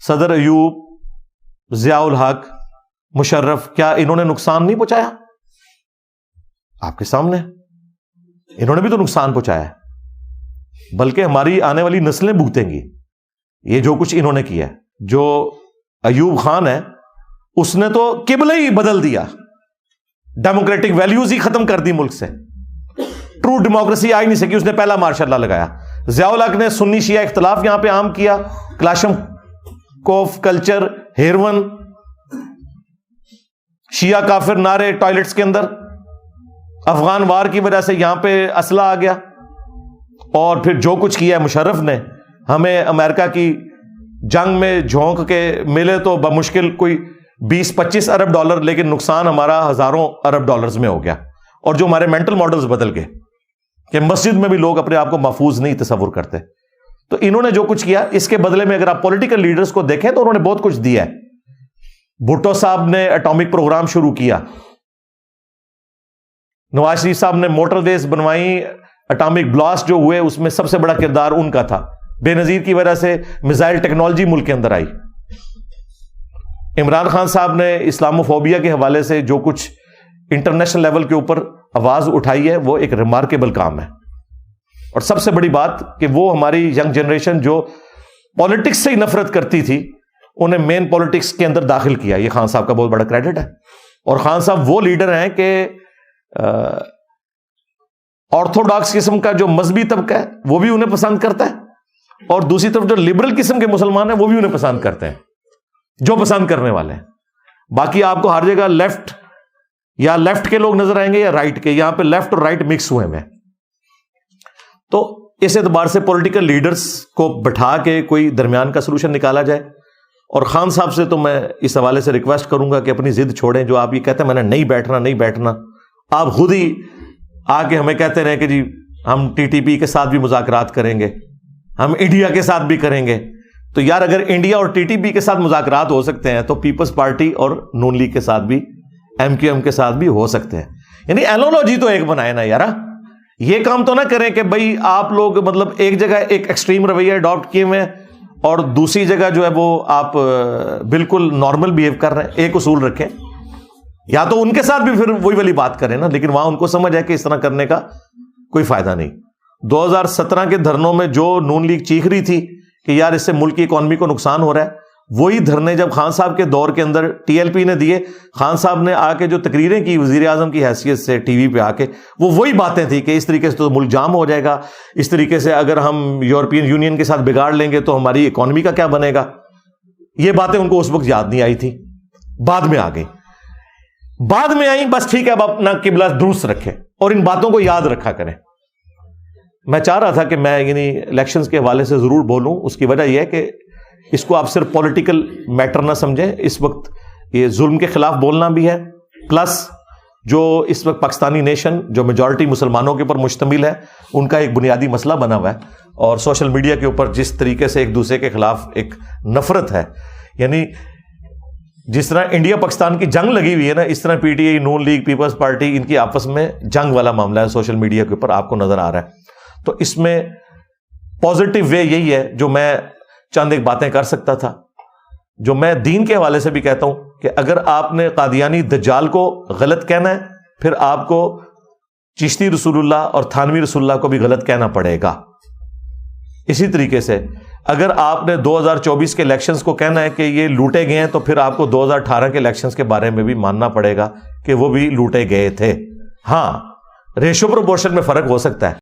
صدر ایوب, ضیاء الحق, مشرف, کیا انہوں نے نقصان نہیں پہنچایا؟ آپ کے سامنے انہوں نے بھی تو نقصان پہنچایا ہے, بلکہ ہماری آنے والی نسلیں بھگتیں گی یہ جو کچھ انہوں نے کیا ہے. جو ایوب خان ہے اس نے تو قبلہ ہی بدل دیا, ڈیموکریٹک ویلیوز ہی ختم کر دی ملک سے, ٹرو ڈیموکریسی آ ہی نہیں سکی, اس نے پہلا ماشاء اللہ لگایا. ضیاء الحق نے سنی شیعہ اختلاف یہاں پہ عام کیا, کلاشم کوف کلچر, ہیروئن, شیعہ کافر نعرے ٹوائلٹس کے اندر, افغان وار کی وجہ سے یہاں پہ اسلحہ آ گیا. اور پھر جو کچھ کیا ہے مشرف نے, ہمیں امریکہ کی جنگ میں جھونک کے ملے تو بمشکل کوئی 20-25 ارب ڈالر, لیکن نقصان ہمارا ہزاروں ارب ڈالرز میں ہو گیا. اور جو ہمارے مینٹل ماڈلز بدل گئے کہ مسجد میں بھی لوگ اپنے آپ کو محفوظ نہیں تصور کرتے. تو انہوں نے جو کچھ کیا, اس کے بدلے میں اگر آپ پولیٹیکل لیڈرز کو دیکھیں تو انہوں نے بہت کچھ دیا ہے. بھٹو صاحب نے ایٹامک پروگرام شروع کیا, نواز شریف صاحب نے موٹر ویز بنوائی, ایٹامک بلاسٹ جو ہوئے اس میں سب سے بڑا کردار ان کا تھا. بے نظیر کی وجہ سے میزائل ٹیکنالوجی ملک کے اندر آئی. عمران خان صاحب نے اسلاموفوبیا کے حوالے سے جو کچھ انٹرنیشنل لیول کے اوپر آواز اٹھائی ہے وہ ایک ریمارکیبل کام ہے. اور سب سے بڑی بات کہ وہ ہماری ینگ جنریشن جو پالیٹکس سے ہی نفرت کرتی تھی انہیں مین پالیٹکس کے اندر داخل کیا. یہ خان صاحب کا بہت بڑا کریڈٹ ہے. اور خان صاحب وہ لیڈر ہیں کہ آرتھوڈاکس قسم کا جو مذہبی طبقہ ہے وہ بھی انہیں پسند کرتا ہے, اور دوسری طرف جو لبرل قسم کے مسلمان ہیں وہ بھی انہیں پسند کرتے ہیں, جو پسند کرنے والے ہیں. باقی آپ کو ہر جگہ لیفٹ یا لیفٹ کے لوگ نظر آئیں گے یا رائٹ کے, یہاں پہ لیفٹ اور رائٹ مکس ہوئے ہیں. تو اس اعتبار سے پولیٹیکل لیڈرز کو بٹھا کے کوئی درمیان کا سلوشن نکالا جائے. اور خان صاحب سے تو میں اس حوالے سے ریکویسٹ کروں گا کہ اپنی ضد چھوڑیں. جو آپ یہ کہتے ہیں میں نے نہیں بیٹھنا, آپ خود ہی آ کے ہمیں کہتے رہے کہ جی ہم ٹی ٹی پی کے ساتھ بھی مذاکرات کریں گے, ہم انڈیا کے ساتھ بھی کریں گے. تو یار اگر انڈیا اور ٹی ٹی پی کے ساتھ مذاکرات ہو سکتے ہیں تو پیپلز پارٹی اور نون لیگ کے ساتھ بھی, ایم کیو ایم کے ساتھ بھی ہو سکتے ہیں. یعنی اینالوجی تو ایک بنائے نا یار, یہ کام تو نہ کریں کہ بھائی آپ لوگ مطلب ایک جگہ ایک ایکسٹریم رویہ اڈاپٹ کیے ہوئے ہیں اور دوسری جگہ جو ہے وہ آپ بالکل نارمل بیہیو کر رہے ہیں. ایک اصول رکھیں, یا تو ان کے ساتھ بھی پھر وہی والی بات کریں نا, لیکن وہاں ان کو سمجھ ہے کہ اس طرح کرنے کا کوئی فائدہ نہیں. 2017 کے دھرنوں میں جو نون لیگ چیخ رہی تھی کہ یار اس سے ملک کی اکانومی کو نقصان ہو رہا ہے, وہی دھرنے جب خان صاحب کے دور کے اندر ٹی ایل پی نے دیے, خان صاحب نے آ کے جو تقریریں کی وزیر اعظم کی حیثیت سے ٹی وی پہ آ کے, وہ وہی باتیں تھیں کہ اس طریقے سے تو ملک جام ہو جائے گا, اس طریقے سے اگر ہم یورپین یونین کے ساتھ بگاڑ لیں گے تو ہماری اکانومی کا کیا بنے گا. یہ باتیں ان کو اس وقت یاد نہیں آئی تھی, بعد میں آ گئی, بعد میں آئی. بس ٹھیک ہے, اب اپنا قبلہ درست رکھیں اور ان باتوں کو یاد رکھا کریں. میں چاہ رہا تھا کہ میں یعنی الیکشنز کے حوالے سے ضرور بولوں. اس کی وجہ یہ ہے کہ اس کو آپ صرف پولیٹیکل میٹر نہ سمجھیں. اس وقت یہ ظلم کے خلاف بولنا بھی ہے, پلس جو اس وقت پاکستانی نیشن جو میجورٹی مسلمانوں کے اوپر مشتمل ہے ان کا ایک بنیادی مسئلہ بنا ہوا ہے. اور سوشل میڈیا کے اوپر جس طریقے سے ایک دوسرے کے خلاف ایک نفرت ہے, یعنی جس طرح انڈیا پاکستان کی جنگ لگی ہوئی ہے نا, اس طرح P T I, Noon League, Peoples Party, ان کی آپس میں جنگ والا معاملہ ہے سوشل میڈیا کے اوپر, آپ کو نظر آ رہا ہے. تو اس میں پازیٹیو وے یہی ہے جو میں چند ایک باتیں کر سکتا تھا, جو میں دین کے حوالے سے بھی کہتا ہوں کہ اگر آپ نے قادیانی دجال کو غلط کہنا ہے, پھر آپ کو چشتی رسول اللہ اور تھانوی رسول اللہ کو بھی غلط کہنا پڑے گا. اسی طریقے سے اگر آپ نے 2024 کے الیکشنز کو کہنا ہے کہ یہ لوٹے گئے ہیں, تو پھر آپ کو 2018 کے الیکشنز کے بارے میں بھی ماننا پڑے گا کہ وہ بھی لوٹے گئے تھے. ہاں, ریشو پروپورشن میں فرق ہو سکتا ہے.